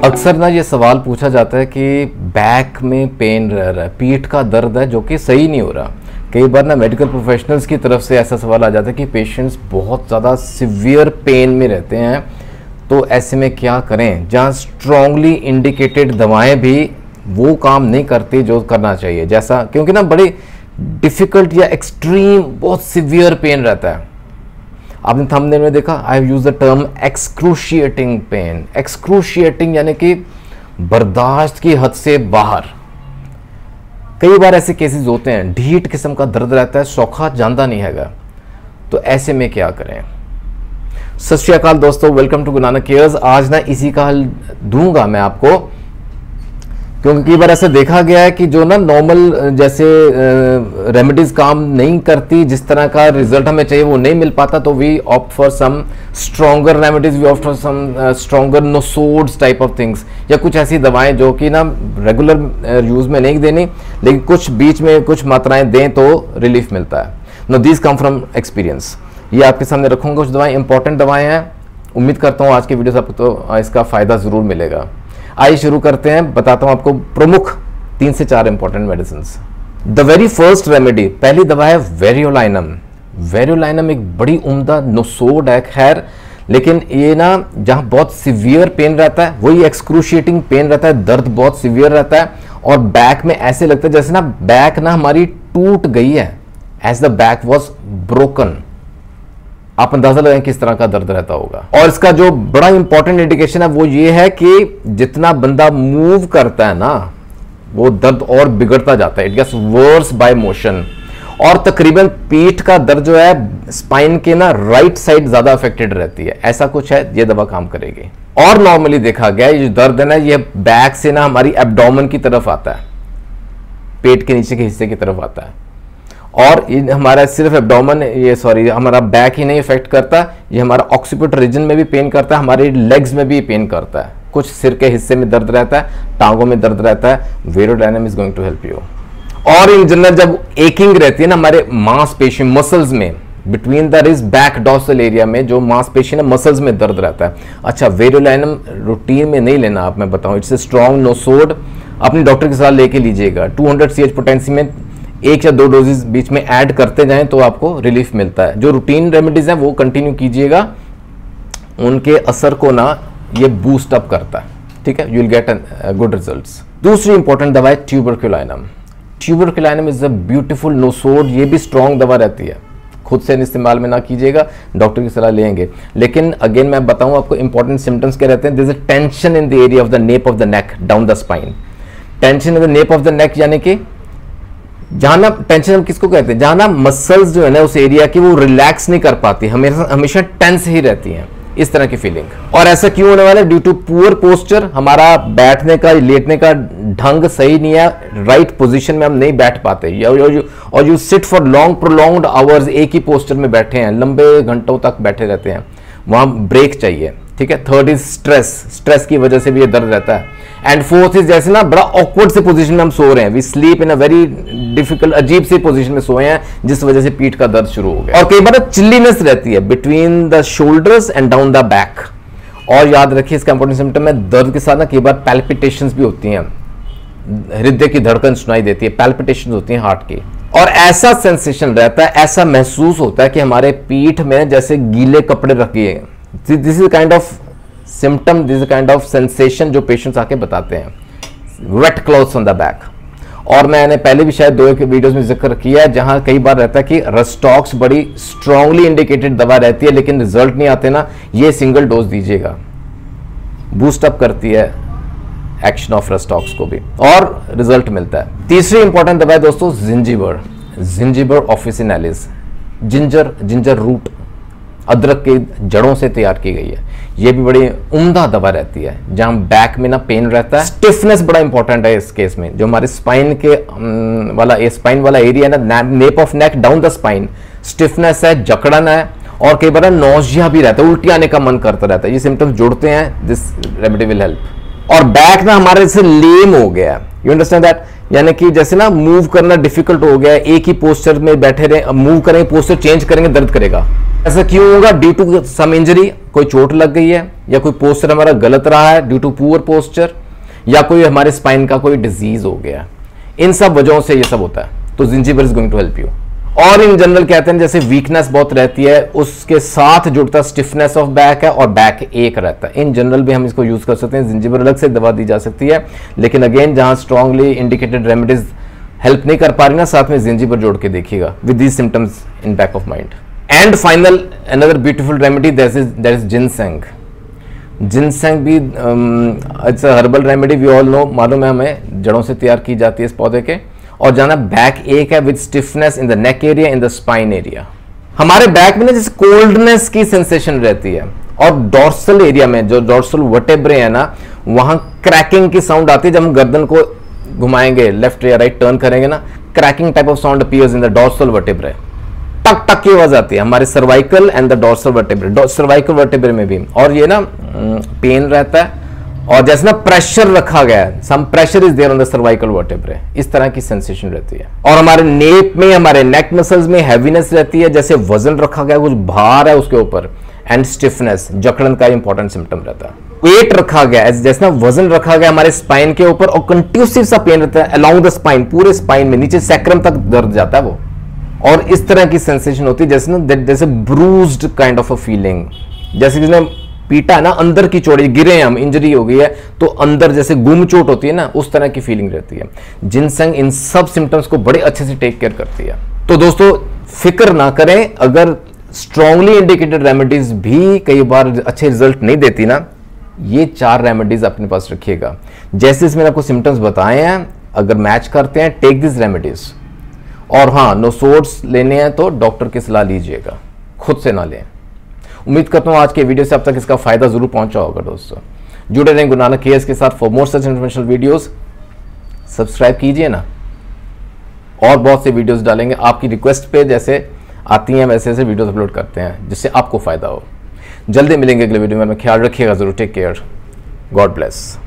अक्सर ना ये सवाल पूछा जाता है कि बैक में पेन रह रहा है, पीठ का दर्द है जो कि सही नहीं हो रहा। कई बार ना मेडिकल प्रोफेशनल्स की तरफ से ऐसा सवाल आ जाता है कि पेशेंट्स बहुत ज़्यादा सिवियर पेन में रहते हैं, तो ऐसे में क्या करें, जहाँ स्ट्रांगली इंडिकेटेड दवाएं भी वो काम नहीं करती जो करना चाहिए। जैसा क्योंकि ना बड़ी डिफ़िकल्ट या एक्सट्रीम बहुत सिवियर पेन रहता है। आपने थंबनेल में देखा, I have used the term excruciating pen. Excruciating यानी कि बर्दाश्त की हद से बाहर। कई बार ऐसे केसेस होते हैं, ढीठ किस्म का दर्द रहता है, सौखा जानता नहीं हैगा, तो ऐसे में क्या करें। सत श्री अकाल दोस्तों, welcome to Guru Nanak cares. आज ना इसी का हल दूंगा मैं आपको, क्योंकि कई बार ऐसा देखा गया है कि जो ना नॉर्मल जैसे रेमेडीज काम नहीं करती, जिस तरह का रिजल्ट हमें चाहिए वो नहीं मिल पाता, तो we opt for some stronger remedies, we opt for some stronger nosodes type of things, या कुछ ऐसी दवाएं जो कि ना रेगुलर यूज में नहीं देनी, लेकिन कुछ बीच में कुछ मात्राएं दें तो रिलीफ मिलता है। Know these come from experience. ये आपके सामने रखूंगा, कुछ दवाएं इंपॉर्टेंट दवाएं हैं। उम्मीद करता हूँ आज की वीडियो से आपको तो इसका फायदा जरूर मिलेगा। आइए शुरू करते हैं, बताता हूं आपको प्रमुख 3 से 4 important medicine. The very first remedy, पहली दवा है वेरियोलाइनम। वेरियोलाइनम एक बड़ी उम्दा नोसोड है, खैर, लेकिन ये ना जहां बहुत सिवियर पेन रहता है, वही एक्सक्रूशिएटिंग पेन रहता है, दर्द बहुत सिवियर रहता है, और बैक में ऐसे लगता है जैसे ना बैक ना हमारी टूट गई है, as the back was broken. आप अंदाजा लगाएं किस तरह का दर्द रहता होगा। और इसका जो बड़ा इंपॉर्टेंट इंडिकेशन है वो ये है कि जितना बंदा मूव करता है ना, वो दर्द और बिगड़ता जाता है, it gets worse by motion. और तकरीबन पीठ का दर्द जो है स्पाइन के ना राइट साइड ज्यादा अफेक्टेड रहती है, ऐसा कुछ है, ये दवा काम करेगी। और नॉर्मली देखा गया ये जो दर्द है ना, ये बैक से ना हमारी एब्डोमेन की तरफ आता है, पेट के नीचे के हिस्से की तरफ आता है। और हमारा सिर्फ एब्डोमेन, ये सॉरी हमारा बैक ही नहीं इफेक्ट करता, ये हमारा ऑक्सीपिट रीजन में भी पेन करता है, हमारे लेग्स में भी पेन करता है, कुछ सिर के हिस्से में दर्द रहता है, टांगों में दर्द रहता है। Variolinum is going to help you. और इन जनरल जब एकिंग रहती है ना हमारे मांसपेशी मसल्स में, between the ridge back dorsal area में जो मांसपेशी ना मसल्स में दर्द रहता है, अच्छा वेरियोलाइनम रूटीन में नहीं लेना आप, मैं बताऊं, इट्स ए स्ट्रॉन्ग नोसोड, अपने डॉक्टर के साथ लेके लीजिएगा। 200 CH पोटेंसी में 1 या 2 डोजेस बीच में ऐड करते जाएं तो आपको रिलीफ मिलता है। जो रूटीन रेमेडीज हैं वो कंटिन्यू कीजिएगा, उनके असर को ना ये बूस्ट अप करता है, ठीक है, you will get good results. दूसरी इंपॉर्टेंट दवा है ट्यूबरक्युलाइनम। ट्यूबरक्युलाइनम इज अ ब्यूटीफुल नोसोड, ये भी स्ट्रॉन्ग दवा रहती है, खुद से इस्तेमाल में ना कीजिएगा, डॉक्टर की सलाह लेंगे। लेकिन अगेन मैं बताऊं आपको इंपॉर्टेंट सिम्टम्स क्या रहते हैं। There is a tension in the area of the nape of the neck down the spine. Tension in the nape of the neck यानी कि जहां ना टेंशन हम किसको कहते हैं, जहां ना मसल्स जो है ना उस एरिया की वो रिलैक्स नहीं कर पाती, हमेशा टेंस ही रहती हैं, इस तरह की फीलिंग। और ऐसा क्यों होने वाला है? ड्यू टू पुअर पोस्चर, हमारा बैठने का लेटने का ढंग सही नहीं है, राइट पोजीशन में हम नहीं बैठ पाते, और you sit for long prolonged hours, एक ही पोस्चर में बैठे हैं, लंबे घंटों तक बैठे रहते हैं, वहां ब्रेक चाहिए, ठीक है। थर्ड इज स्ट्रेस, स्ट्रेस की वजह से भी ये दर्द रहता है। एंड फोर्थ इज जैसे ना बड़ा ऑकवर्ड से पोजीशन में हम सो रहे हैं, we sleep in a very difficult, अजीब सी पोजीशन में सोए हैं, जिस वजह से पीठ का दर्द शुरू हो गया। और कई बार चिल्लीनेस रहती है between the shoulders and down the back. और याद रखिए इसका इंपॉर्टेंट सिम्टम है, दर्द के साथ ना कई बार पैल्पिटेशंस भी होती हैं, हृदय की धड़कन सुनाई देती है, पैल्पिटेशंस होती हैं हार्ट की। और ऐसा सेंसेशन रहता है, ऐसा महसूस होता है कि हमारे पीठ में जैसे गीले कपड़े रखे हैं। This is kind of symptom, this kind of sensation जो पेशेंट्स आके बताते हैं, wet clothes on the back. और मैंने पहले भी शायद 2 वीडियोस में जिक्र किया है, जहां कई बार रहता है कि रस्टॉक्स बड़ी स्ट्रांगली इंडिकेटेड दवा रहती है, लेकिन रिजल्ट नहीं आते ना, ये सिंगल डोज दीजिएगा, बूस्ट अप करती है एक्शन ऑफ रस्टॉक्स को भी, और रिजल्ट मिलता है। तीसरी इंपॉर्टेंट दवा है दोस्तों zingiber, zingiber officinalis. Ginger root अदरक के जड़ों से तैयार की गई है, ये भी बड़ी उम्दा दवा रहती है। जहां बैक में ना पेन रहता है, स्टिफनेस बड़ा इंपॉर्टेंट है इस केस में, जो हमारे स्पाइन के स्पाइन वाला एरिया है ना, nap of neck down the spine, stiffness है, जकड़न है, और कई बार नौजिया भी रहता है, उल्टी आने का मन करता रहता है, ये सिम्टम्स जुड़ते हैं, दिस रेमेडी विल हेल्प। और बैक ना हमारे से लेम हो गया, यू अंडरस्टैंड दैट, यानी कि जैसे ना मूव करना डिफिकल्ट हो गया, एक ही पोस्चर में बैठे रहे, मूव करेंगे पोस्चर चेंज करेंगे दर्द करेगा। ऐसा क्यों होगा? ड्यू टू सम इंजरी, कोई चोट लग गई है, या कोई पोस्चर हमारा गलत रहा है ड्यू टू पुअर पोस्चर, या कोई हमारे स्पाइन का कोई डिजीज हो गया, इन सब वजहों से ये सब होता है, तो zingiber is going to help you. और इन जनरल कहते हैं जैसे वीकनेस बहुत रहती है, उसके साथ जुड़ता स्टिफनेस ऑफ बैक है और बैक एक रहता है, इन जनरल भी हम इसको यूज कर सकते हैं। जिंजिबर अलग से दवा दी जा सकती है, लेकिन अगेन जहां स्ट्रांगली इंडिकेटेड रेमेडीज हेल्प नहीं कर पा रही ना, साथ में जिंजिबर जोड़ के देखिएगा with these symptoms in back of mind. And final another beautiful remedy that is ginseng. Ginseng भी it's a herbal remedy, we all know, मालूम है हमें, जड़ों से तैयार की जाती है इस पौधे के। और जाना बैक एक है with stiffness in the neck area, in the spine area. हमारे बैक में ना जैसे कोल्डनेस की सेंसेशन रहती है, और डॉर्सल एरिया में जो डॉर्सल वर्टेब्रे है ना, वहां क्रैकिंग की साउंड आती है। जब हम गर्दन को घुमाएंगे, लेफ्ट या राइट टर्न करेंगे ना, cracking type of sound appears in the dorsal vertebrae, टक टक की आवाज आती है हमारे cervical and the dorsal vertebrae, cervical vertebrae में भी। और ये ना पेन रहता है, और जैसे ना प्रेशर रखा गया है, some pressure is there on the cervical vertebrae, इस तरह की सेंसेशन रहती है। और हमारे नेक में, हमारे नेक मसल्स में हैवीनेस रहती है, जैसे वजन रखा गया, कुछ भार है उसके ऊपर, एंड स्टिफनेस, जकड़न का इंपॉर्टेंट सिम्टम रहता है। वेट रखा गया है, जैसे ना वजन रखा गया हमारे स्पाइन के ऊपर, और कंट्यूसिव सा पेन रहता है अलोंग द स्पाइन, पूरे स्पाइन में नीचे सैक्रम तक दर्द जाता है वो, और इस तरह की सेंसेशन होती है जैसे ना जैसे bruised kind of a feeling, जैसे किसी ने पीटा है ना, अंदर की चोट, गिरे हैं हम, इंजरी हो गई है, तो अंदर जैसे गुम चोट होती है ना, उस तरह की फीलिंग रहती है। जिनसेंग इन सब सिम्टम्स को बड़े अच्छे से टेक केयर करती है। तो दोस्तों फिक्र ना करें, अगर स्ट्रांगली इंडिकेटेड रेमेडीज भी कई बार अच्छे रिजल्ट नहीं देती ना, ये 4 रेमेडीज अपने पास रखिएगा। जैसे इसमें आपको सिम्टम्स बताए हैं, अगर मैच करते हैं, टेक दिस रेमेडीज। और हाँ, नोसोड्स लेने हैं तो डॉक्टर की सलाह लीजिएगा, खुद से ना लें। उम्मीद करता हूँ आज के वीडियो से अब तक इसका फायदा जरूर पहुंचा होगा। दोस्तों जुड़े रहें गुरु नानक केयर्स के साथ for more such informational videos. Subscribe कीजिए ना, और बहुत से वीडियोस डालेंगे आपकी रिक्वेस्ट पे, जैसे आती हैं वैसे ऐसे वीडियोस अपलोड करते हैं जिससे आपको फायदा हो। जल्दी मिलेंगे अगले वीडियो में, ख्याल रखिएगा जरूर। Take care, God bless.